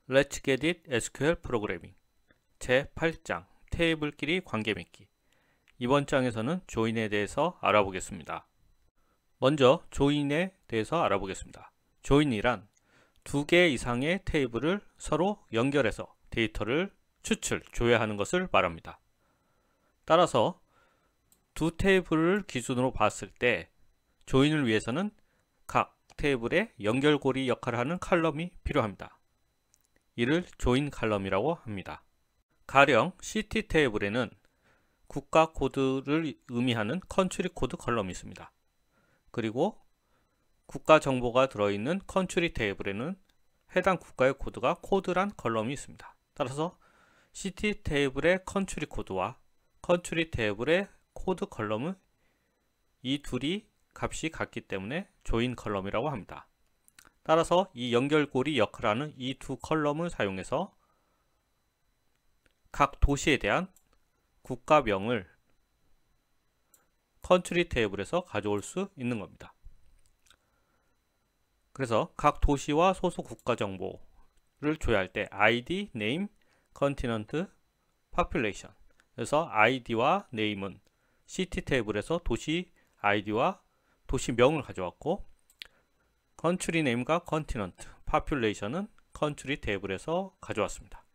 Let's get it SQL 프로그래밍 제8장 테이블끼리 관계 맺기. 이번 장에서는 조인에 대해서 알아보겠습니다. 먼저 조인에 대해서 알아보겠습니다. 조인이란 두 개 이상의 테이블을 서로 연결해서 데이터를 추출, 조회하는 것을 말합니다. 따라서 두 테이블을 기준으로 봤을 때 조인을 위해서는 각 테이블의 연결고리 역할을 하는 칼럼이 필요합니다. 이를 조인 칼럼이라고 합니다. 가령 CT 테이블에는 국가 코드를 의미하는 컨트리 코드 컬럼이 있습니다. 그리고 국가 정보가 들어있는 컨트리 테이블에는 해당 국가의 코드가 코드란 컬럼이 있습니다. 따라서 CT 테이블의 컨트리 코드와 컨트리 테이블의 코드 컬럼은 이 둘이 값이 같기 때문에 조인 컬럼이라고 합니다. 따라서 이 연결고리 역할을 하는 이 두 컬럼을 사용해서 각 도시에 대한 국가명을 컨트리 테이블에서 가져올 수 있는 겁니다. 그래서 각 도시와 소속 국가 정보를 조회할 때 ID, Name, Continent, Population. 그래서 ID와 Name은 CT 테이블에서 도시 ID와 도시명을 가져왔고, Country Name과 Continent, Population은 Country 테이블에서 가져왔습니다.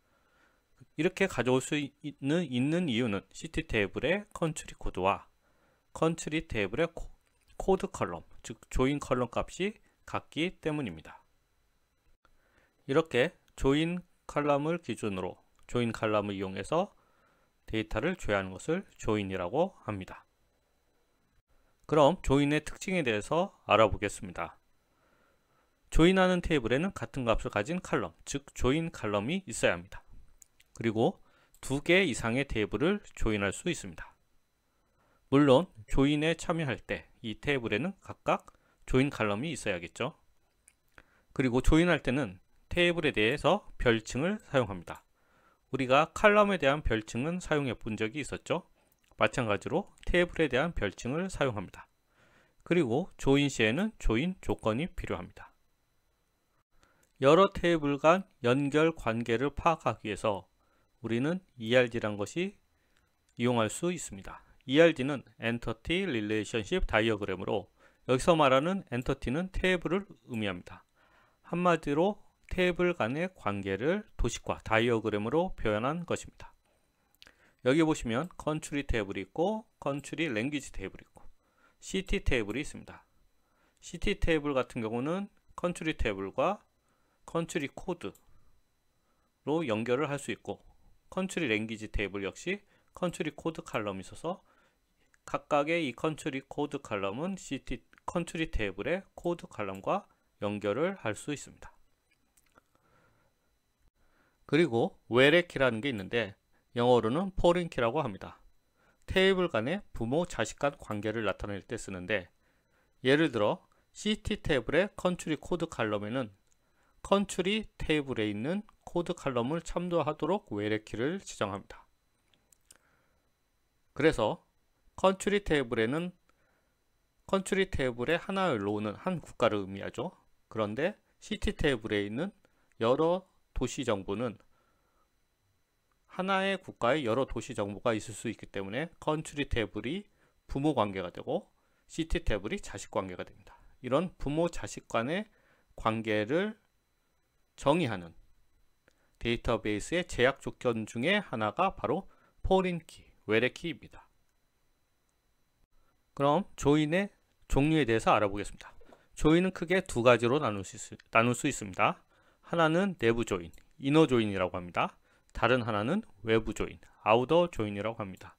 이렇게 가져올 수 있는 이유는 CT 테이블의 컨트리 코드와 컨트리 테이블의 코드 컬럼, 즉 조인 컬럼 값이 같기 때문입니다. 이렇게 조인 칼럼을 기준으로 조인 칼럼을 이용해서 데이터를 조회하는 것을 조인이라고 합니다. 그럼 조인의 특징에 대해서 알아보겠습니다. 조인하는 테이블에는 같은 값을 가진 칼럼, 즉 조인 칼럼이 있어야 합니다. 그리고 두 개 이상의 테이블을 조인할 수 있습니다. 물론 조인에 참여할 때 이 테이블에는 각각 조인 칼럼이 있어야겠죠. 그리고 조인할 때는 테이블에 대해서 별칭을 사용합니다. 우리가 칼럼에 대한 별칭은 사용해 본 적이 있었죠. 마찬가지로 테이블에 대한 별칭을 사용합니다. 그리고 조인 시에는 조인 조건이 필요합니다. 여러 테이블 간 연결 관계를 파악하기 위해서 우리는 ERD란 것이 이용할 수 있습니다. ERD는 Entity Relationship Diagram으로 여기서 말하는 엔터티는 테이블을 의미합니다. 한마디로 테이블 간의 관계를 도식화, 다이어그램으로 표현한 것입니다. 여기 보시면 컨트리 테이블이 있고 컨트리 랭귀지 테이블이 있고 CT 테이블이 있습니다. CT 테이블 같은 경우는 컨트리 테이블과 컨트리 코드로 연결을 할 수 있고, 컨트리 랭귀지 테이블 역시 컨트리 코드 칼럼이 있어서 각각의 이 컨트리 코드 칼럼은 CT 컨트리 테이블의 코드 칼럼과 연결을 할 수 있습니다. 그리고 where키라는 게 있는데 영어로는 foreign키라고 합니다. 테이블 간의 부모 자식 간 관계를 나타낼 때 쓰는데, 예를 들어 CT 테이블의 컨트리 코드 칼럼에는 컨트리 테이블에 있는 코드 칼럼을 참조하도록 where키를 지정합니다. 그래서 컨트리 테이블에는 컨트리 테이블의 하나의 로우는 한 국가를 의미하죠. 그런데 CT 테이블에 있는 여러 도시 정보는 하나의 국가의 여러 도시 정보가 있을 수 있기 때문에 컨트리 테이블이 부모 관계가 되고 CT 테이블이 자식 관계가 됩니다. 이런 부모 자식 간의 관계를 정의하는 데이터베이스의 제약 조건 중에 하나가 바로 포린키, where키입니다. 그럼 조인의 종류에 대해서 알아보겠습니다. 조인은 크게 두 가지로 나눌 수 있습니다. 하나는 내부 조인, 이너 조인이라고 합니다. 다른 하나는 외부 조인, 아우터 조인이라고 합니다.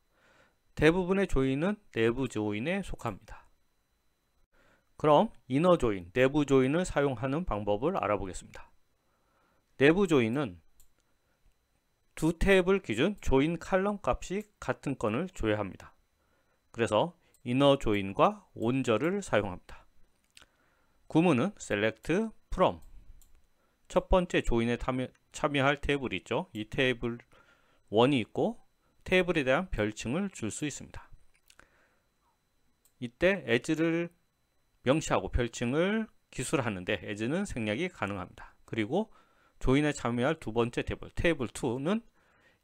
대부분의 조인은 내부 조인에 속합니다. 그럼 이너 조인, 내부 조인을 사용하는 방법을 알아보겠습니다. 내부 조인은 두 테이블 기준 조인 칼럼 값이 같은 건을 조회합니다. 그래서 이너 조인과 온저를 사용합니다. 구문은 select from, 첫 번째 조인에 참여할 테이블이 있죠. 이 테이블 1이 있고 테이블에 대한 별칭을 줄 수 있습니다. 이때 as를 명시하고 별칭을 기술하는데 as는 생략이 가능합니다. 그리고 조인에 참여할 두 번째 테이블, 테이블 2는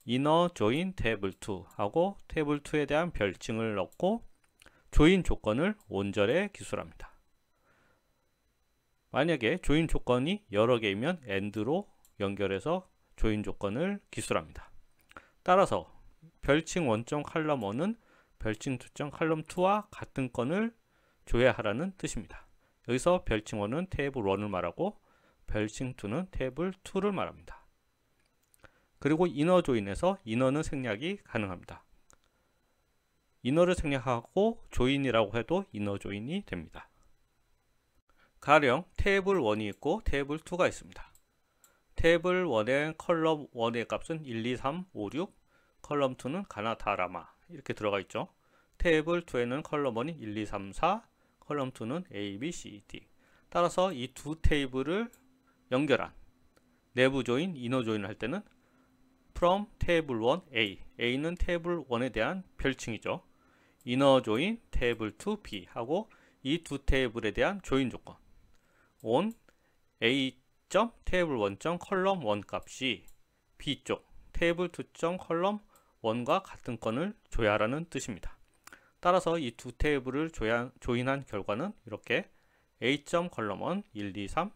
inner join 테이블 2 하고 테이블 2에 대한 별칭을 넣고 조인 조건을 온절에 기술합니다. 만약에 조인 조건이 여러 개이면 AND로 연결해서 조인 조건을 기술합니다. 따라서 별칭 원점 칼럼 1은 별칭 2점 칼럼 2와 같은 건을 조회하라는 뜻입니다. 여기서 별칭 1은 테이블 1을 말하고 별칭 2는 테이블 2를 말합니다. 그리고 이너 조인에서 이너는 생략이 가능합니다. 이너를 생략하고 조인이라고 해도 이너 조인이 됩니다. 가령 테이블 1이 있고 테이블 2가 있습니다. 테이블 1의 컬럼 1의 값은 1, 2, 3, 5, 6, 컬럼 2는 가나다라마 이렇게 들어가 있죠. 테이블 2에는 컬럼 1이 1, 2, 3, 4, 컬럼 2는 A, B, C, D. 따라서 이 두 테이블을 연결한 내부 조인, 이너 조인을 할 때는 from 테이블 1 A, A는 테이블 1에 대한 별칭이죠. 이너 조인 테이블 2 B 하고 이 두 테이블에 대한 조인 조건 on A 테이블 1 컬럼 1 값이 B쪽 테이블 2 컬럼 1과 같은 건을 조회하라는 뜻입니다. 따라서 이 두 테이블을 조인한 결과는 이렇게 A 컬럼 1 1, 2, 3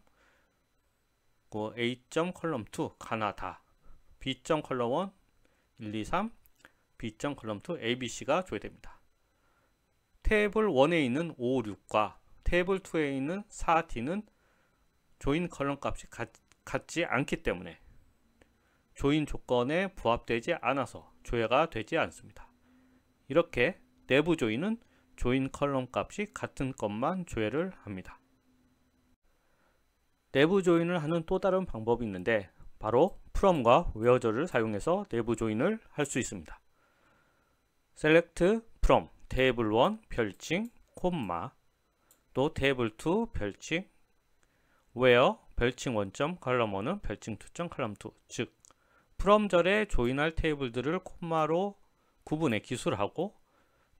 A 컬럼 2 가나다 B 컬럼 1 1, 2, 3 B 컬럼 2 ABC가 조회됩니다. 테이블 1에 있는 5, 6과 테이블 2에 있는 4D는 조인 컬럼 값이 같지 않기 때문에 조인 조건에 부합되지 않아서 조회가 되지 않습니다. 이렇게 내부 조인은 조인 컬럼 값이 같은 것만 조회를 합니다. 내부 조인을 하는 또 다른 방법이 있는데 바로 from과 where저를 사용해서 내부 조인을 할 수 있습니다. select from 테이블 1 별칭 콤마 또 테이블 2 별칭 where 별칭 1점 컬럼 1은 별칭 2점 컬럼 2 즉 from절에 조인할 테이블들을 콤마로 구분해 기술하고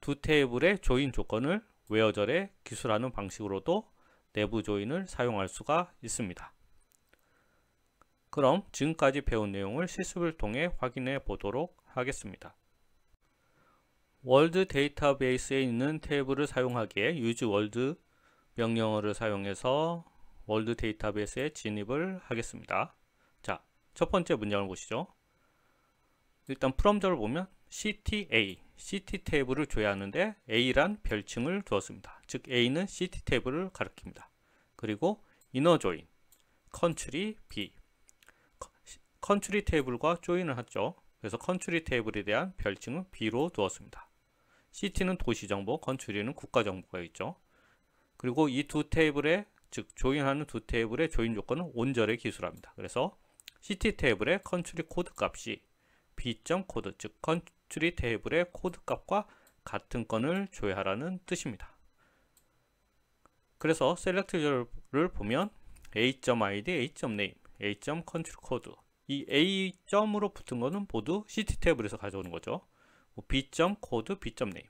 두 테이블의 조인 조건을 where절에 기술하는 방식으로도 내부 조인을 사용할 수가 있습니다. 그럼 지금까지 배운 내용을 실습을 통해 확인해 보도록 하겠습니다. 월드 데이터베이스에 있는 테이블을 사용하기에 use 월드 명령어를 사용해서 월드 데이터베이스에 진입을 하겠습니다. 자, 첫 번째 문장을 보시죠. 일단 from절을 보면 CTA, CT 테이블을 조회하는데 A란 별칭을 두었습니다. 즉 A는 CT 테이블을 가리킵니다. 그리고 inner join, country B, country 테이블과 조인을 하죠. 그래서 country 테이블에 대한 별칭은 B로 두었습니다. CT는 도시정보, country는 국가정보가 있죠. 그리고 이 두 테이블의 즉 조인하는 두 테이블의 조인 조건은 온절에 기술합니다. 그래서 CT 테이블의 country 코드 값이 B.코드 즉 country 테이블의 코드 값과 같은 건을 조회하라는 뜻입니다. 그래서 select를 보면 A.id, A.name, A.country code 이 A.으로 붙은 거는 모두 CT 테이블에서 가져오는 거죠. B.code, B.name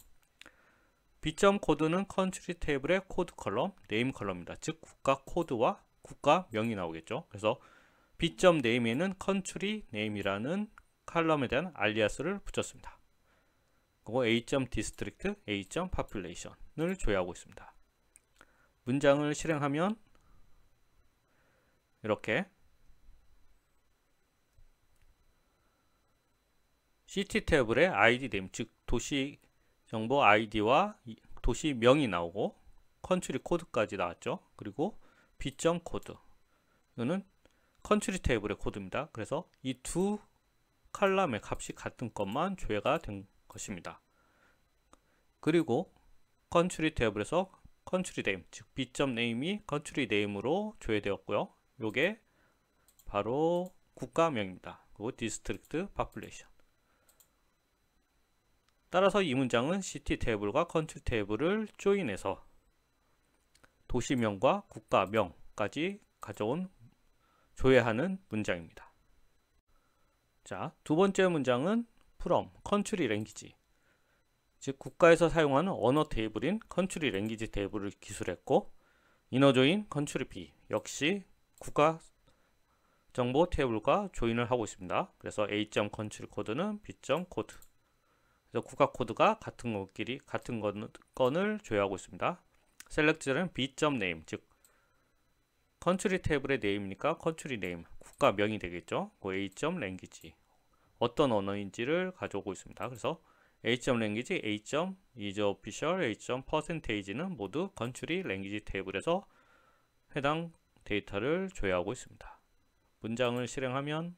B.code는 country 테이블의 코드 컬럼, name 컬럼입니다. 즉 국가 코드와 국가명이 나오겠죠. 그래서 B.name에는 country name이라는 컬럼에 대한 알리아스를 붙였습니다. 그리고 A.district, A.population을 조회하고 있습니다. 문장을 실행하면 이렇게 CT 테이블의 ID name, 즉 도시 정보 ID와 도시명이 나오고 컨트리 코드까지 나왔죠. 그리고 B.코드 이거는 컨트리 테이블의 코드입니다. 그래서 이 두 칼럼의 값이 같은 것만 조회가 된 것입니다. 그리고 컨트리 테이블에서 컨트리 네임, 즉 B.name이 컨트리 네임으로 조회되었고요. 요게 바로 국가명입니다. 그리고 디스트릭트 파퓰레이션. 따라서 이 문장은 CT 테이블과 컨트리 테이블을 조인해서 도시명과 국가명까지 가져온 조회하는 문장입니다. 자, 두 번째 문장은 from country language, 즉 국가에서 사용하는 언어 테이블인 country language 테이블을 기술했고 inner join country B 역시 국가 정보 테이블과 조인을 하고 있습니다. 그래서 A.country 코드는 B.코드. 그래서 국가 코드가 같은 것끼리 같은 건을 조회하고 있습니다. select는 B.name, 즉 country 테이블의 name니까 country name, 국가명이 되겠죠. A.language, 어떤 언어인지를 가져오고 있습니다. 그래서 A.language, A.is official, A.percentage는 모두 country language 테이블에서 해당 데이터를 조회하고 있습니다. 문장을 실행하면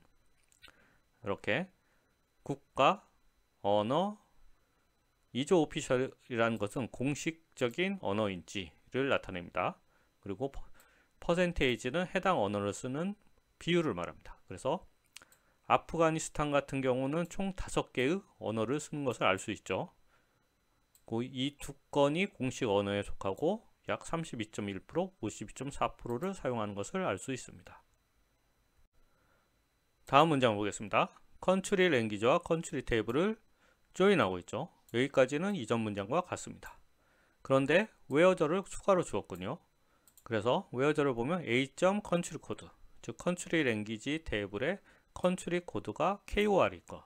이렇게 국가, 언어, is official이라는 것은 공식적인 언어인지를 나타냅니다. 그리고 percentage는 해당 언어를 쓰는 비율을 말합니다. 그래서 아프가니스탄 같은 경우는 총 5개의 언어를 쓰는 것을 알 수 있죠. 이 두 건이 공식 언어에 속하고 약 32.1%, 52.4%를 사용하는 것을 알 수 있습니다. 다음 문장 보겠습니다. country language와 country 테이블을 조인하고 있죠. 여기까지는 이전 문장과 같습니다. 그런데 where저를 추가로 주었군요. 그래서 where저를 보면 A.country code, 즉 country language 테이블의 country 코드가 KOR일 것,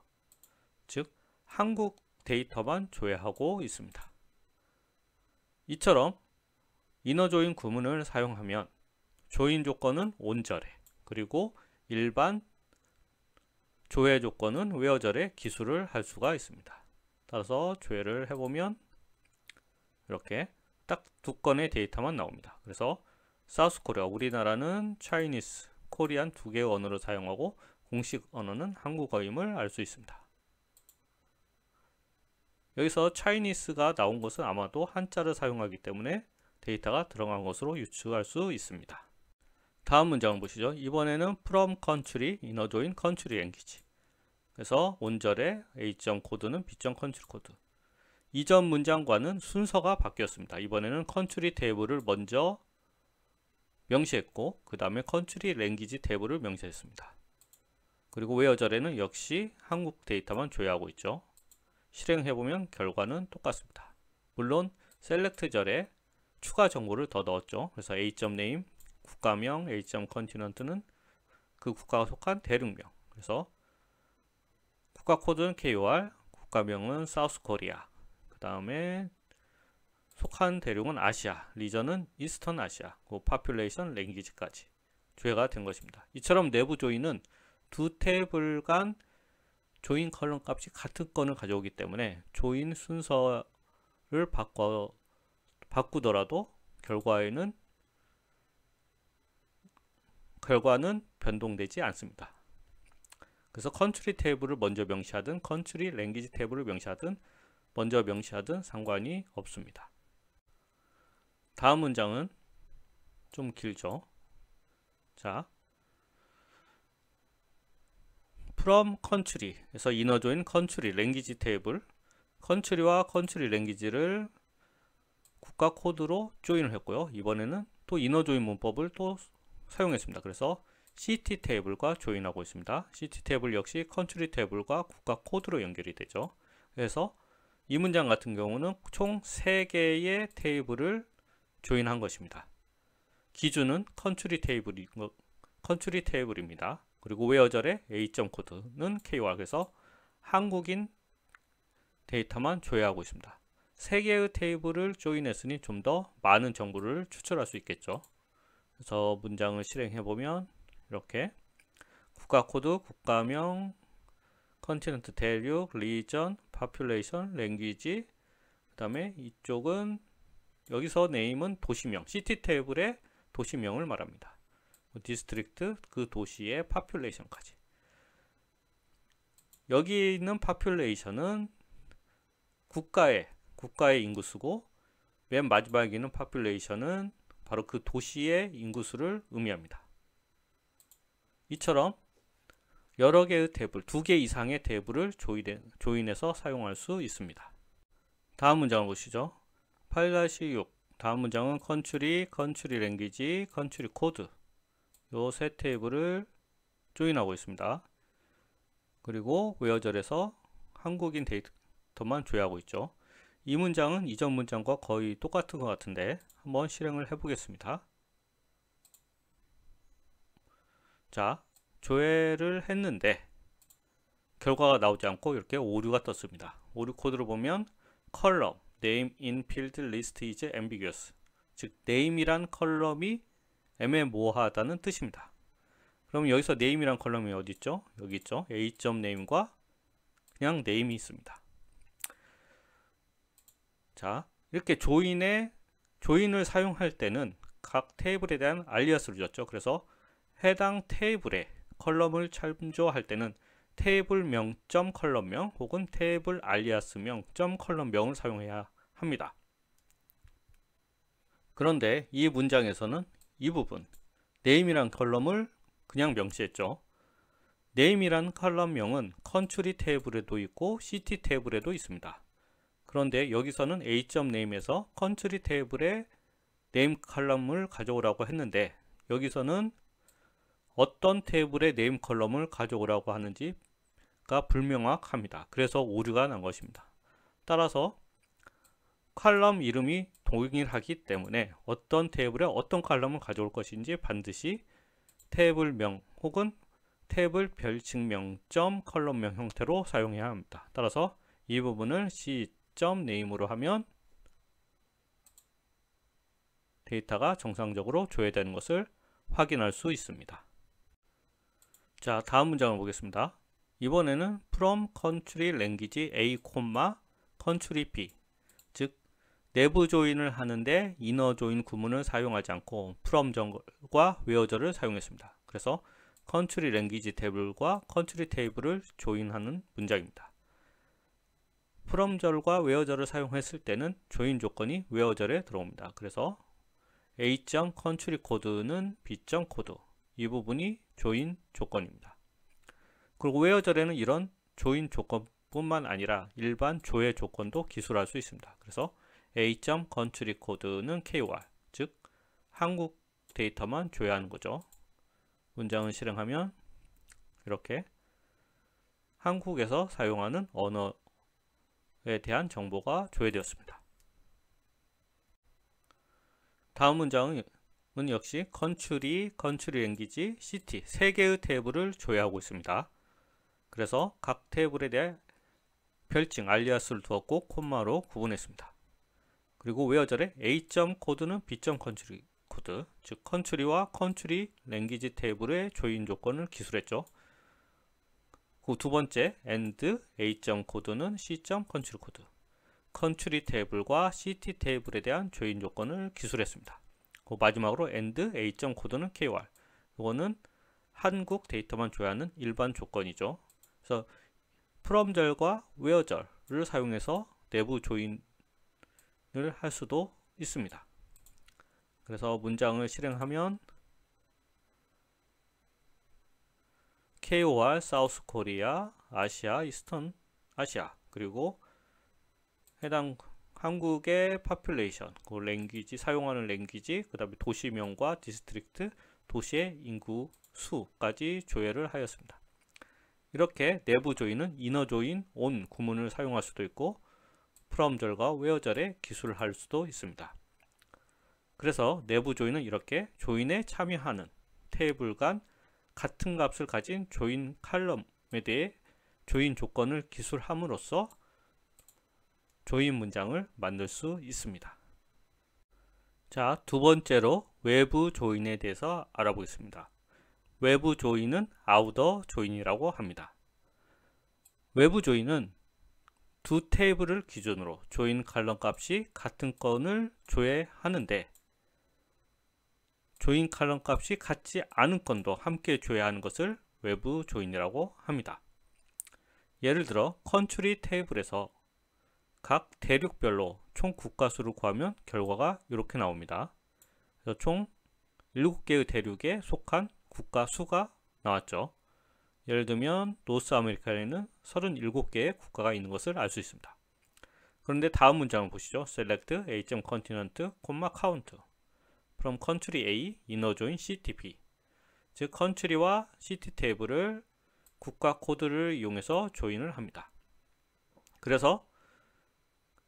즉 한국 데이터만 조회하고 있습니다. 이처럼 이너 조인 구문을 사용하면 조인 조건은 온절에, 그리고 일반 조회 조건은 where절에 기술을 할 수가 있습니다. 따라서 조회를 해보면 이렇게 딱 두 건의 데이터만 나옵니다. 그래서 사우스 코리아, 우리나라는 차이니스, 코리안 두 개의 언어를 사용하고 공식 언어는 한국어임을 알 수 있습니다. 여기서 차이니스가 나온 것은 아마도 한자를 사용하기 때문에 데이터가 들어간 것으로 유추할 수 있습니다. 다음 문장을 보시죠. 이번에는 from country, inner join country language. 그래서 온절의 A.코드는 B.country 코드. 이전 문장과는 순서가 바뀌었습니다. 이번에는 country 테이블을 먼저 명시했고 그 다음에 country language 테이블을 명시했습니다. 그리고 where절에는 역시 한국 데이터만 조회하고 있죠. 실행해보면 결과는 똑같습니다. 물론 select절에 추가 정보를 더 넣었죠. 그래서 A.name, 국가명, A.continent는 그 국가가 속한 대륙명. 그래서 국가 코드는 KOR, 국가명은 사우스 코리아, 그 다음에 속한 대륙은 아시아, 리전은 이스턴 아시아, 그 파퓰레이션 랭귀지까지 조회가 된 것입니다. 이처럼 내부 조인은 두 테이블 간 조인 컬럼 값이 같은 건을 가져오기 때문에 조인 순서를 바꾸더라도 결과는 변동되지 않습니다. 그래서 컨트리 테이블을 먼저 명시하든 컨트리 랭귀지 테이블을 명시하든 먼저 명시하든 상관이 없습니다. 다음 문장은 좀 길죠. 자, from country에서 inner join country language 테이블, country와 country language를 국가 코드로 조인을 했고요. 이번에는 또 inner join 문법을 또 사용했습니다. 그래서 city 테이블과 조인하고 있습니다. city 테이블 역시 country 테이블과 국가 코드로 연결이 되죠. 그래서 이 문장 같은 경우는 총 3개의 테이블을 조인한 것입니다. 기준은 country 테이블입니다. 그리고 where절의 A.코드는 KOR, 그래서 한국인 데이터만 조회하고 있습니다. 3개의 테이블을 조인했으니 좀 더 많은 정보를 추출할 수 있겠죠. 그래서 문장을 실행해보면 이렇게 국가 코드, 국가명, 컨티넨트 대륙, 리전, 파퓰레이션, 랭귀지, 그 다음에 이쪽은 여기서 네임은 도시명, 시티 테이블의 도시명을 말합니다. 디스트릭트, 그 도시의 파퓰레이션까지. 여기 있는 파퓰레이션은 국가의 인구수고 맨 마지막에 있는 파퓰레이션은 바로 그 도시의 인구수를 의미합니다. 이처럼 여러 개의 테이블, 2개 이상의 테이블을 조인해서 사용할 수 있습니다. 다음 문장을 보시죠. 8-6 다음 문장은 country language, country code 요 세 테이블을 조인하고 있습니다. 그리고 where절에서 한국인 데이터만 조회하고 있죠. 이 문장은 이전 문장과 거의 똑같은 것 같은데 한번 실행을 해보겠습니다. 자, 조회를 했는데 결과가 나오지 않고 이렇게 오류가 떴습니다. 오류 코드를 보면 컬럼 name in field list is ambiguous, 즉 name이란 컬럼이 애매모호하다는 뜻입니다. 그럼 여기서 name이란 컬럼이 어디 있죠? 여기 있죠. a.name과 그냥 name이 있습니다. 자, 이렇게 조인을 사용할 때는 각 테이블에 대한 알리아스를 줬죠. 그래서 해당 테이블에 컬럼을 참조할 때는 테이블명 컬럼명 혹은 테이블 알리아스명 컬럼명을 사용해야 합니다. 그런데 이 문장에서는 이 부분 name이란 컬럼을 그냥 명시했죠. name이란 컬럼명은 컨트리 테이블에도 있고 city 테이블에도 있습니다. 그런데 여기서는 a.name에서 컨트리 테이블에 name 컬럼을 가져오라고 했는데 여기서는 어떤 테이블의 name 컬럼을 가져오라고 하는지가 불명확합니다. 그래서 오류가 난 것입니다. 따라서 컬럼 이름이 동일하기 때문에 어떤 테이블에 어떤 컬럼을 가져올 것인지 반드시 테이블명 혹은 테이블 별칭명 컬럼명 형태로 사용해야 합니다. 따라서 이 부분을 c.name으로 하면 데이터가 정상적으로 조회되는 것을 확인할 수 있습니다. 자, 다음 문장을 보겠습니다. 이번에는 from country language A, country B, 즉 내부 조인을 하는데 이너 조인 구문을 사용하지 않고 from절과 where절을 사용했습니다. 그래서 country language 테이블과 country 테이블을 조인하는 문장입니다. from절과 where절을 사용했을 때는 조인 조건이 where절에 들어옵니다. 그래서 a.country code는 b.code, 이 부분이 조인 조건입니다. 그리고 where절에는 이런 조인 조건뿐만 아니라 일반 조회 조건도 기술할 수 있습니다. 그래서 a.country code는 KOR, 즉 한국 데이터만 조회하는 거죠. 문장을 실행하면 이렇게 한국에서 사용하는 언어에 대한 정보가 조회되었습니다. 다음 문장은 역시 country language, city 세 개의 테이블을 조회하고 있습니다. 그래서 각 테이블에 대해 별칭 알리아스를 두었고 콤마로 구분했습니다. 그리고 where절에 a.code는 b.country code, 즉 country와 country language 테이블의 조인 조건을 기술했죠. 그 두 번째 and a.code는 c.country code, country 테이블과 city 테이블에 대한 조인 조건을 기술했습니다. 그 마지막으로 and a.code는 KOR, 이거는 한국 데이터만 조회하는 일반 조건이죠. 그래서 from절과 where절을 사용해서 내부 조인을 할 수도 있습니다. 그래서 문장을 실행하면 KOR 사우스 코리아, 아시아, 이스턴 아시아, 그리고 해당 한국의 population, 그 랭귀지, 사용하는 랭귀지, 그 다음에 도시명과 디스트릭트, 도시의 인구 수까지 조회를 하였습니다. 이렇게 내부 조인은 이너 조인, on 구문을 사용할 수도 있고 from절과 where절에 기술을 할 수도 있습니다. 그래서 내부 조인은 이렇게 조인에 참여하는 테이블 간 같은 값을 가진 조인 칼럼에 대해 조인 조건을 기술함으로써 조인 문장을 만들 수 있습니다. 자, 두 번째로 외부 조인에 대해서 알아보겠습니다. 외부 조인은 아우터 조인이라고 합니다. 외부 조인은 두 테이블을 기준으로 조인 칼럼 값이 같은 건을 조회하는데 조인 칼럼 값이 같지 않은 건도 함께 조회하는 것을 외부 조인이라고 합니다. 예를 들어 컨트리 테이블에서 각 대륙별로 총 국가수를 구하면 결과가 이렇게 나옵니다. 그래서 총 7개의 대륙에 속한 국가수가 나왔죠. 예를 들면 노스 아메리카에는 37개의 국가가 있는 것을 알 수 있습니다. 그런데 다음 문장을 보시죠. select a.continent, count from country A, inner join CTP, 즉 country와 city 테이블을 국가 코드를 이용해서 조인을 합니다. 그래서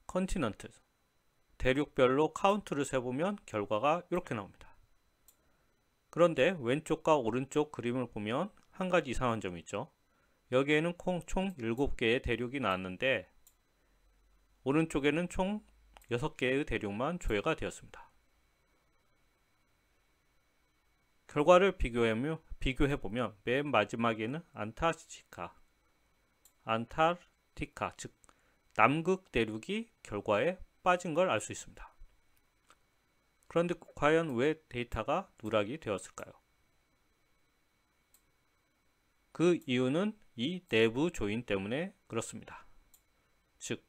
컨티넌트 대륙별로 카운트를 세보면 결과가 이렇게 나옵니다. 그런데 왼쪽과 오른쪽 그림을 보면 한 가지 이상한 점이 있죠. 여기에는 총 7개의 대륙이 나왔는데 오른쪽에는 총 6개의 대륙만 조회가 되었습니다. 결과를 비교해보면 맨 마지막에는 안타르티카, 즉 남극 대륙이 결과에 빠진 걸 알 수 있습니다. 그런데 과연 왜 데이터가 누락이 되었을까요? 그 이유는 이 내부 조인 때문에 그렇습니다. 즉,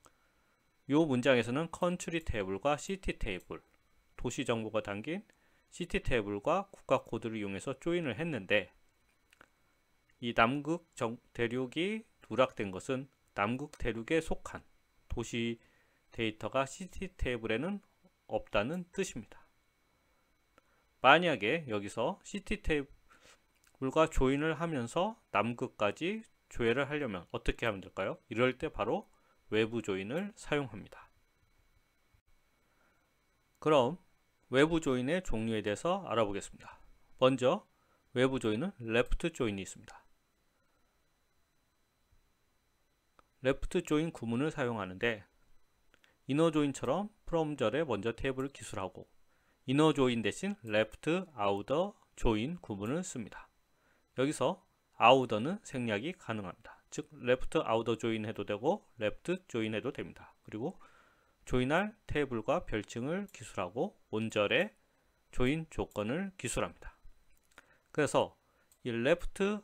이 문장에서는 컨트리 테이블과 시티 테이블, 도시 정보가 담긴 시티 테이블과 국가 코드를 이용해서 조인을 했는데 이 남극 대륙이 누락된 것은 남극 대륙에 속한 도시 데이터가 시티 테이블에는 없다는 뜻입니다. 만약에 여기서 시티 테이블과 조인을 하면서 남극까지 조회를 하려면 어떻게 하면 될까요? 이럴 때 바로 외부 조인을 사용합니다. 그럼 외부 조인의 종류에 대해서 알아보겠습니다. 먼저 외부 조인은 레프트 조인이 있습니다. 레프트 조인 구문을 사용하는데 이너 조인처럼 프롬 절에 먼저 테이블을 기술하고 이너 조인 대신 레프트 아우터 조인 구문을 씁니다. 여기서 아우터는 생략이 가능합니다. 즉 레프트 아우터 조인 해도 되고 레프트 조인 해도 됩니다. 그리고 조인할 테이블과 별칭을 기술하고 온절에 조인 조건을 기술합니다. 그래서 이 레프트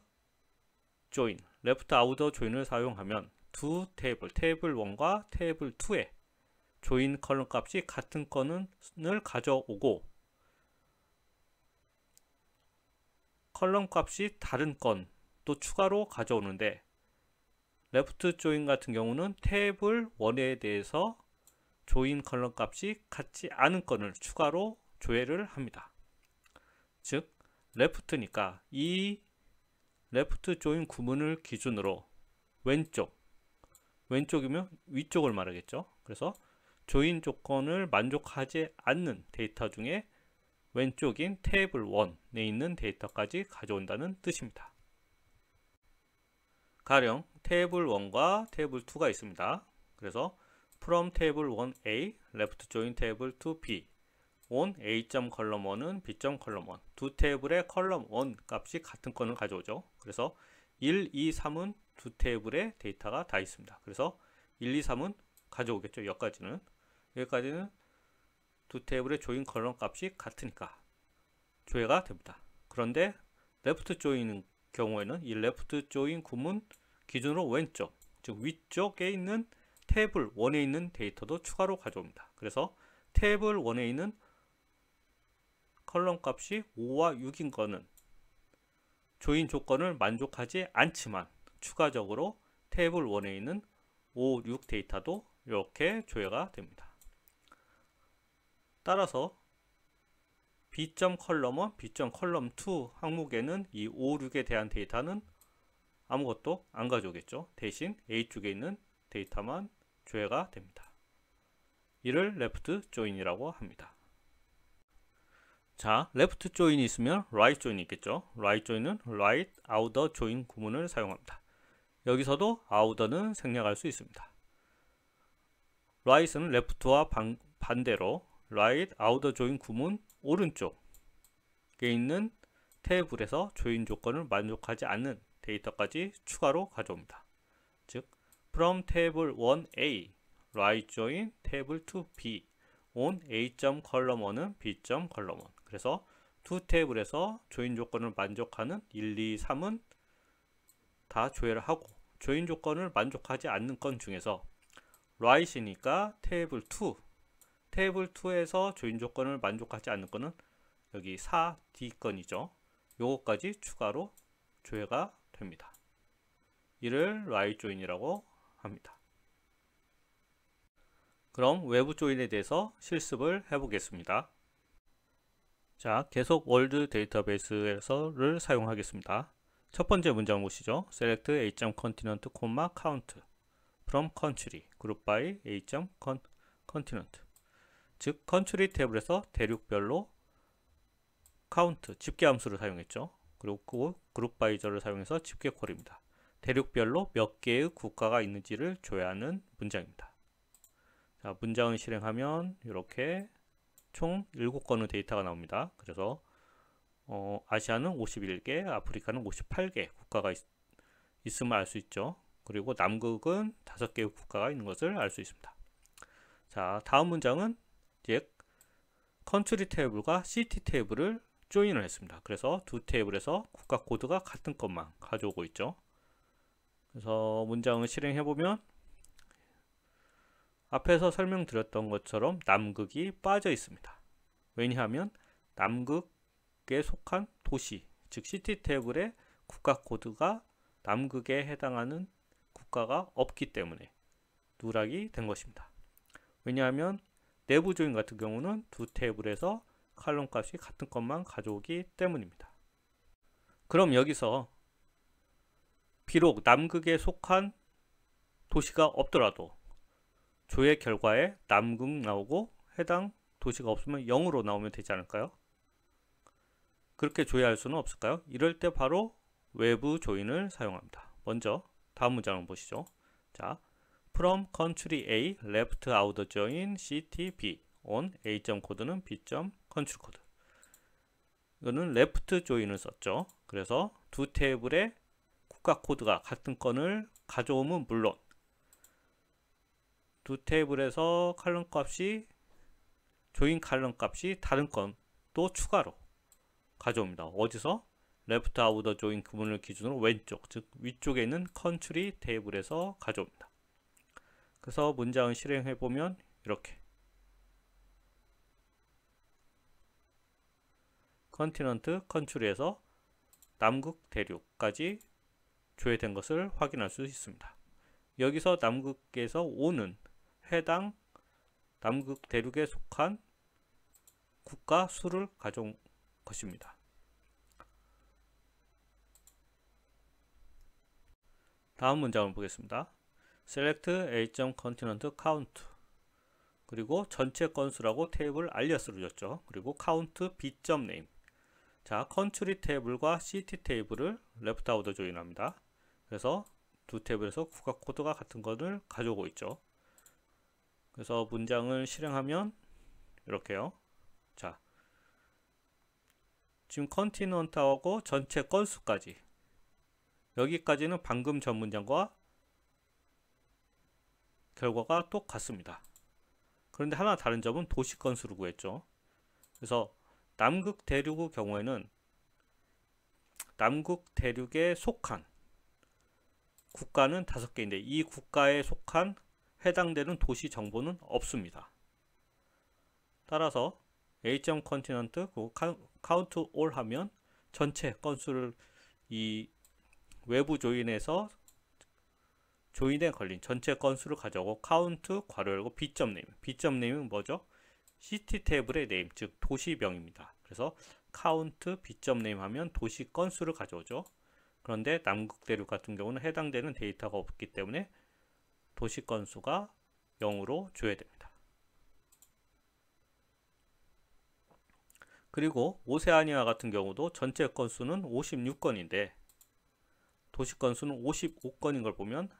조인, 레프트 아우터 조인을 사용하면 두 테이블 1과 테이블 2에 조인 컬럼 값이 같은 건을 가져오고 컬럼 값이 다른 건도 추가로 가져오는데 레프트 조인 같은 경우는 테이블 1에 대해서 조인 컬럼 값이 같지 않은 건을 추가로 조회를 합니다. 즉 레프트니까 이 레프트 조인 구문을 기준으로 왼쪽이면 위쪽을 말하겠죠. 그래서 조인 조건을 만족하지 않는 데이터 중에 왼쪽인 테이블 1에 있는 데이터까지 가져온다는 뜻입니다. 가령 테이블 1과 테이블 2가 있습니다. 그래서 from table 1A left join table 2B on A. column 1은 B. column 1 두 테이블의 column 1 값이 같은 건을 가져오죠. 그래서 1, 2, 3은 두 테이블의 데이터가 다 있습니다. 그래서 1, 2, 3은 가져오겠죠. 여기까지는 두 테이블의 조인 컬럼 값이 같으니까 조회가 됩니다. 그런데 레프트 조인 경우에는 이 레프트 조인 구문 기준으로 왼쪽, 즉 위쪽에 있는 테이블 1에 있는 데이터도 추가로 가져옵니다. 그래서 테이블 1에 있는 컬럼 값이 5와 6인 거는 조인 조건을 만족하지 않지만 추가적으로 테이블 1에 있는 5, 6 데이터도 이렇게 조회가 됩니다. 따라서 B. 컬럼 1, B. 컬럼 2 항목에는 이 5, 6에 대한 데이터는 아무것도 안 가져오겠죠. 대신 A쪽에 있는 데이터만 조회가 됩니다. 이를 레프트 조인이라고 합니다. 자, 레프트 조인이 있으면 라이트 조인이 있겠죠. 라이트 조인은 라이트 아우터 조인 구문을 사용합니다. 여기서도 아우터는 생략할 수 있습니다. 라이트는 레프트와 반대로 라이트 아우터 조인 구문 오른쪽에 있는 테이블에서 조인 조건을 만족하지 않는 데이터까지 추가로 가져옵니다. 즉 from table 1A right join table 2B on A. column 1은 B. column 1 그래서 두 테이블에서 조인 조건을 만족하는 1, 2, 3은 다 조회를 하고 조인 조건을 만족하지 않는 건 중에서 right이니까 테이블 2에서 조인 조건을 만족하지 않는 거는 여기 4D 건이죠. 요거까지 추가로 조회가 됩니다. 이를 right join이라고 합니다. 그럼 외부 조인에 대해서 실습을 해보겠습니다. 자, 계속 월드 데이터베이스를 사용하겠습니다. 첫 번째 문장 보시죠. select A. continent, count from country, group by A. continent. 즉, country 탭에서 대륙별로 count, 집계함수를 사용했죠. 그리고 그룹 바이저를 사용해서 집계 콜입니다. 대륙별로 몇 개의 국가가 있는지를 조회하는 문장입니다. 자, 문장을 실행하면 이렇게 총 7건의 데이터가 나옵니다. 그래서 아시아는 51개, 아프리카는 58개 국가가 있음을 알 수 있죠. 그리고 남극은 5개의 국가가 있는 것을 알 수 있습니다. 자, 다음 문장은 이제 컨트리 테이블과 시티 테이블을 조인을 했습니다. 그래서 두 테이블에서 국가 코드가 같은 것만 가져오고 있죠. 그래서 문장을 실행해 보면 앞에서 설명드렸던 것처럼 남극이 빠져 있습니다. 왜냐하면 남극에 속한 도시, 즉 시티 테이블의 국가 코드가 남극에 해당하는 국가가 없기 때문에 누락이 된 것입니다. 왜냐하면 내부 조인 같은 경우는 두 테이블에서 칼럼 값이 같은 것만 가져오기 때문입니다. 그럼 여기서 비록 남극에 속한 도시가 없더라도 조회 결과에 남극 나오고 해당 도시가 없으면 0으로 나오면 되지 않을까요? 그렇게 조회할 수는 없을까요? 이럴 때 바로 외부 조인을 사용합니다. 먼저 다음 문장을 보시죠. 자, from country A left outer join city B on A. 코드는 B. 컨트리 코드. 이거는 left join을 썼죠. 그래서 두 테이블의 국가 코드가 같은 건을 가져오면 물론 두 테이블에서 칼럼 값이 조인 칼럼 값이 다른 건도 추가로 가져옵니다. 어디서? 레프트 아우터 조인 구문을 기준으로 왼쪽, 즉 위쪽에 있는 컨트리 테이블에서 가져옵니다. 그래서 문장을 실행해 보면 이렇게 컨티넌트 컨트리에서 남극 대륙까지 조회된 것을 확인할 수 있습니다. 여기서 남극에서 오는 해당 남극 대륙에 속한 국가 수를 가져온 것입니다. 다음 문장을 보겠습니다. select A. continent count 그리고 전체 건수라고 테이블 알리아스를 줬죠. 그리고 count B. name. 자, country 테이블과 city 테이블을 left out 조인합니다. 그래서 두 테이블에서 국가 코드가 같은 것을 가져오고 있죠. 그래서 문장을 실행하면 이렇게요. 자, 지금 컨티넌트하고 전체 건수까지 여기까지는 방금 전 문장과 결과가 똑같습니다. 그런데 하나 다른 점은 도시 건수를 구했죠. 그래서 남극 대륙의 경우에는 남극 대륙에 속한 국가는 5개인데 이 국가에 속한 해당되는 도시 정보는 없습니다. 따라서 A. continent count all 하면 전체 건수를 이 외부 조인에서 조인에 걸린 전체 건수를 가져오고 count 괄호 열고 B. name. B. name은 뭐죠? 시티 테이블의 네임, 즉 도시명입니다. 그래서 count B. name 하면 도시 건수를 가져오죠. 그런데 남극 대륙 같은 경우는 해당되는 데이터가 없기 때문에 도시 건수가 0으로 조회됩니다. 그리고 오세아니아 같은 경우도 전체 건수는 56건인데 도시 건수는 55건인 걸 보면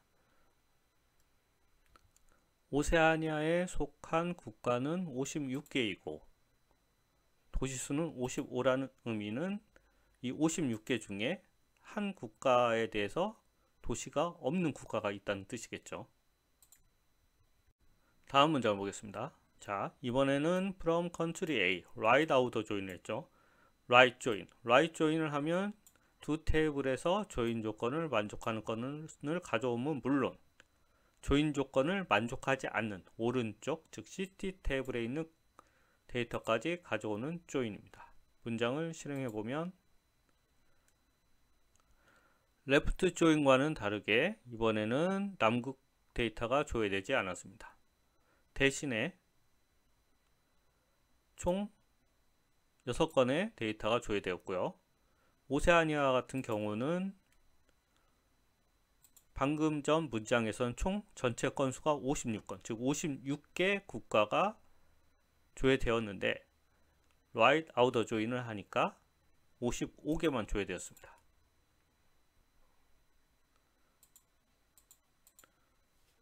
오세아니아에 속한 국가는 56개이고 도시수는 55라는 의미는 이 56개 중에 한 국가에 대해서 도시가 없는 국가가 있다는 뜻이겠죠. 다음 문장을 보겠습니다. 자, 이번에는 from country A, right outer join을 했죠. right join을 하면 두 테이블에서 조인 조건을 만족하는 건을 가져오면 물론 조인 조건을 만족하지 않는 오른쪽, 즉 시티 테이블에 있는 데이터까지 가져오는 조인입니다. 문장을 실행해 보면 레프트 조인과는 다르게 이번에는 남극 데이터가 조회되지 않았습니다. 대신에 총 6건의 데이터가 조회되었고요. 오세아니아 같은 경우는 방금 전 문장에서는 총 전체 건수가 56건, 즉 56개 국가가 조회되었는데 right outer join을 하니까 55개만 조회되었습니다.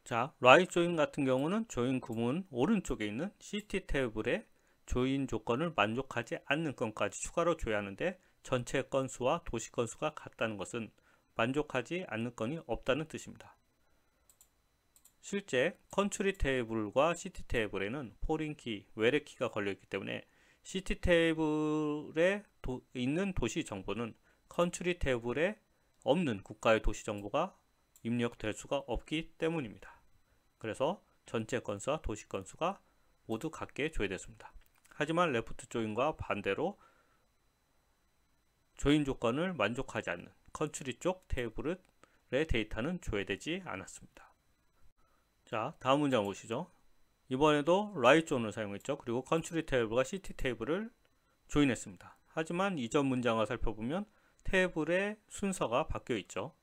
자, 라이트 조인 같은 경우는 조인 구문 오른쪽에 있는 CT 테이블에 조인 조건을 만족하지 않는 건까지 추가로 조회하는데 전체 건수와 도시 건수가 같다는 것은 만족하지 않는 건이 없다는 뜻입니다. 실제 컨트리 테이블과 CT 테이블에는 포린 키, 외래 키가 걸려있기 때문에 CT 테이블에 있는 도시 정보는 컨트리 테이블에 없는 국가의 도시 정보가 입력될 수가 없기 때문입니다. 그래서 전체 건수와 도시 건수가 모두 같게 조회됐습니다. 하지만 레프트 조인과 반대로 조인 조건을 만족하지 않는 컨트리 쪽 테이블의 데이터는 조회되지 않았습니다. 자, 다음 문장 보시죠. 이번에도 라이트 조인을 사용했죠. 그리고 컨트리 테이블과 CT 테이블을 조인했습니다. 하지만 이전 문장을 살펴보면 테이블의 순서가 바뀌어 있죠.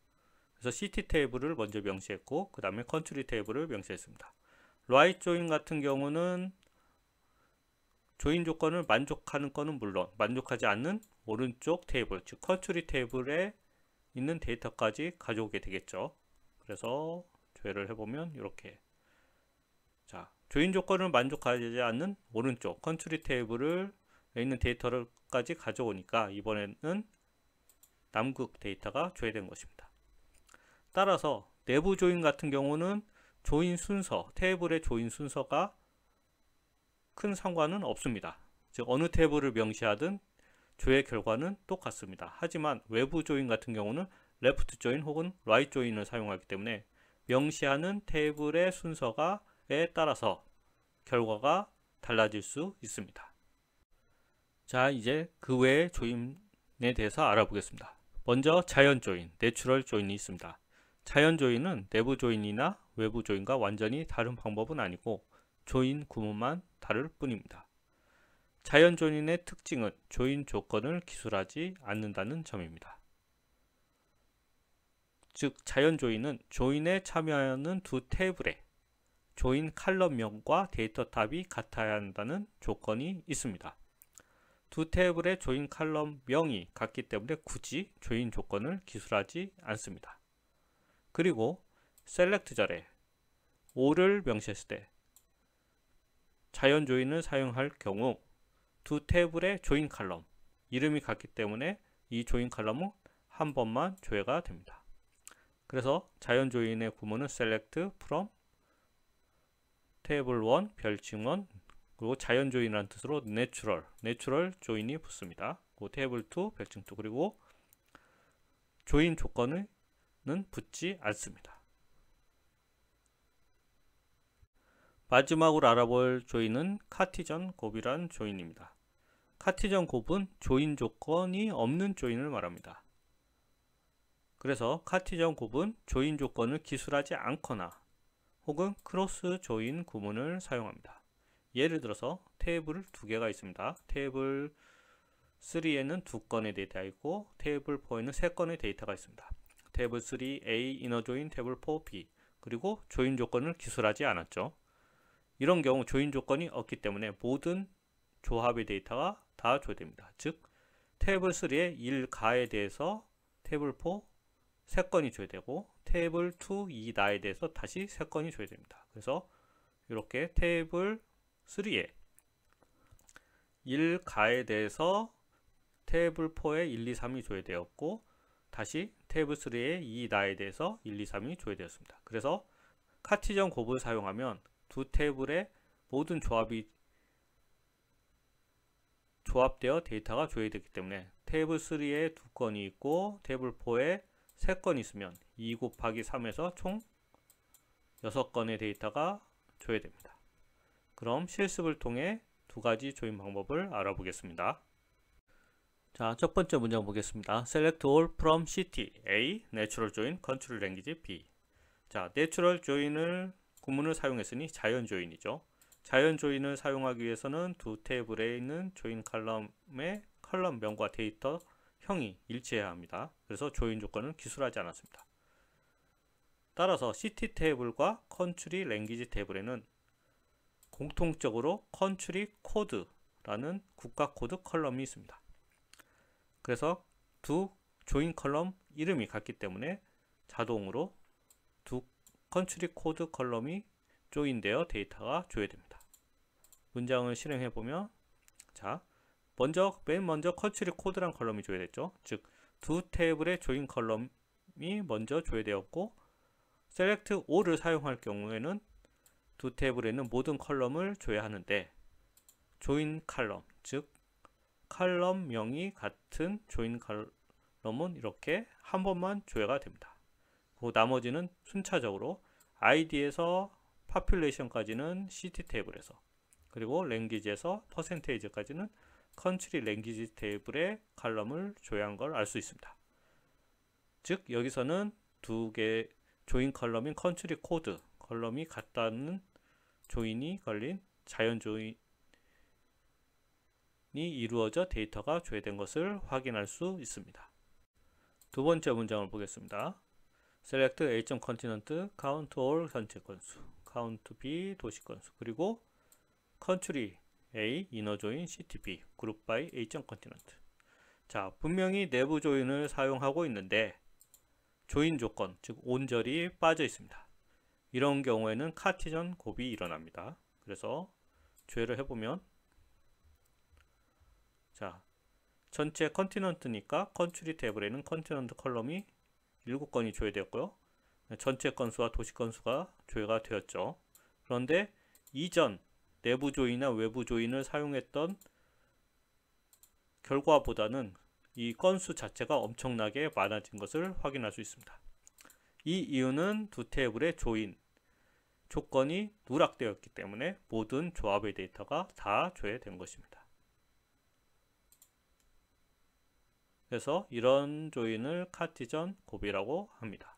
그래서 CT 테이블을 먼저 명시했고 그 다음에 컨트리 테이블을 명시했습니다. 라이트 조인 같은 경우는 조인 조건을 만족하는 건은 물론 만족하지 않는 오른쪽 테이블, 즉 컨트리 테이블에 있는 데이터까지 가져오게 되겠죠. 그래서 조회를 해보면 이렇게, 자, 조인 조건을 만족하지 않는 오른쪽 컨트리 테이블에 있는 데이터까지 가져오니까 이번에는 남극 데이터가 조회된 것입니다. 따라서 내부 조인 같은 경우는 조인 순서, 테이블의 조인 순서가 큰 상관은 없습니다. 즉 어느 테이블을 명시하든 조회 결과는 똑같습니다. 하지만 외부 조인 같은 경우는 레프트 조인 혹은 라이트 조인을 사용하기 때문에 명시하는 테이블의 순서에 따라서 결과가 달라질 수 있습니다. 자, 이제 그 외의 조인에 대해서 알아보겠습니다. 먼저 자연 조인, 내추럴 조인이 있습니다. 자연 조인은 내부 조인이나 외부 조인과 완전히 다른 방법은 아니고 조인 구문만 다를 뿐입니다. 자연 조인의 특징은 조인 조건을 기술하지 않는다는 점입니다. 즉 자연 조인은 조인에 참여하는 두 테이블에 조인 칼럼명과 데이터 탑이 같아야 한다는 조건이 있습니다. 두 테이블의 조인 칼럼명이 같기 때문에 굳이 조인 조건을 기술하지 않습니다. 그리고 셀렉트 절에 all을 명시했을 때 자연 조인을 사용할 경우 두 테이블의 조인 칼럼 이름이 같기 때문에 이 조인 칼럼은 한 번만 조회가 됩니다. 그래서 자연 조인의 구문은 select from table 1 별칭 1 그리고 자연 조인이라는 뜻으로 내추럴 조인이 붙습니다. 그 테이블 2 별칭 2 그리고 조인 조건은 붙지 않습니다. 마지막으로 알아볼 조인은 카티전 곱이란 조인입니다. 카티전 곱은 조인 조건이 없는 조인을 말합니다. 그래서 카티전 곱은 조인 조건을 기술하지 않거나 혹은 크로스 조인 구문을 사용합니다. 예를 들어서 테이블 두 개가 있습니다. 테이블 3에는 두 건의 데이터가 있고 테이블 4에는 세 건의 데이터가 있습니다. 테이블 3 A 이너 조인 테이블 4 B 그리고 조인 조건을 기술하지 않았죠. 이런 경우 조인 조건이 없기 때문에 모든 조합의 데이터가 다 조회됩니다. 즉 테이블 3의 1가에 대해서 테이블 4 3건이 조회되고 테이블 2 2나에 대해서 다시 3건이 조회됩니다. 그래서 이렇게 테이블 3의 1가에 대해서 테이블 4의 1, 2, 3이 조회되었고 다시 테이블 3의 2나에 대해서 1, 2, 3이 조회되었습니다. 그래서 카티전 곱을 사용하면 두 테이블의 모든 조합이 조합되어 데이터가 조회되기 때문에 테이블 3에 두 건이 있고 테이블 4에 세 건이 있으면 2 곱하기 3에서 총 6건의 데이터가 조회됩니다. 그럼 실습을 통해 두 가지 조인 방법을 알아보겠습니다. 자, 첫 번째 문장 보겠습니다. Select all from CT A, Natural Join, Control Language B. 자, Natural Join을 구문을 사용했으니 자연 조인이죠. 자연 조인을 사용하기 위해서는 두 테이블에 있는 조인 칼럼의 컬럼명과 데이터 형이 일치해야 합니다. 그래서 조인 조건을 기술하지 않았습니다. 따라서 CT 테이블과 컨트리 랭귀지 테이블에는 공통적으로 컨트리 코드라는 국가 코드 컬럼이 있습니다. 그래서 두 조인 컬럼 이름이 같기 때문에 자동으로 두 컨트리 코드 컬럼이 조인되어 데이터가 조회됩니다. 문장을 실행해 보면, 자, 맨 먼저 컨트리 코드란 컬럼이 조회됐죠. 즉, 두 테이블의 조인 컬럼이 먼저 조회되었고, select all을 사용할 경우에는 두 테이블에 있는 모든 컬럼을 조회하는데, 조인 컬럼, 즉 컬럼명이 같은 조인 컬럼은 이렇게 한 번만 조회가 됩니다. 그리고 나머지는 순차적으로 id에서 population까지는 ct 테이블에서, 그리고 language에서 percentage까지는 country language 테이블의 컬럼을 조회한 걸 알 수 있습니다. 즉 여기서는 두 개 조인 컬럼인 country 코드 컬럼이 같다는 조인이 걸린 자연 조인이 이루어져 데이터가 조회된 것을 확인할 수 있습니다. 두 번째 문장을 보겠습니다. select A.continent, count all 전체 건수, count B 도시 건수, 그리고 country A, inner join, CTB, group by A.continent. 자, 분명히 내부 조인을 사용하고 있는데 조인 조건, 즉 온절이 빠져 있습니다. 이런 경우에는 카티전 곱이 일어납니다. 그래서 조회를 해보면, 자, 전체 컨티넌트니까 컨트리 테이블에는 컨티넌트 컬럼이 7건이 조회되었고요. 전체 건수와 도시 건수가 조회가 되었죠. 그런데 이전 내부 조인이나 외부 조인을 사용했던 결과보다는 이 건수 자체가 엄청나게 많아진 것을 확인할 수 있습니다. 이 이유는 두 테이블의 조인 조건이 누락되었기 때문에 모든 조합의 데이터가 다 조회된 것입니다. 그래서 이런 조인을 카티전 곱이라고 합니다.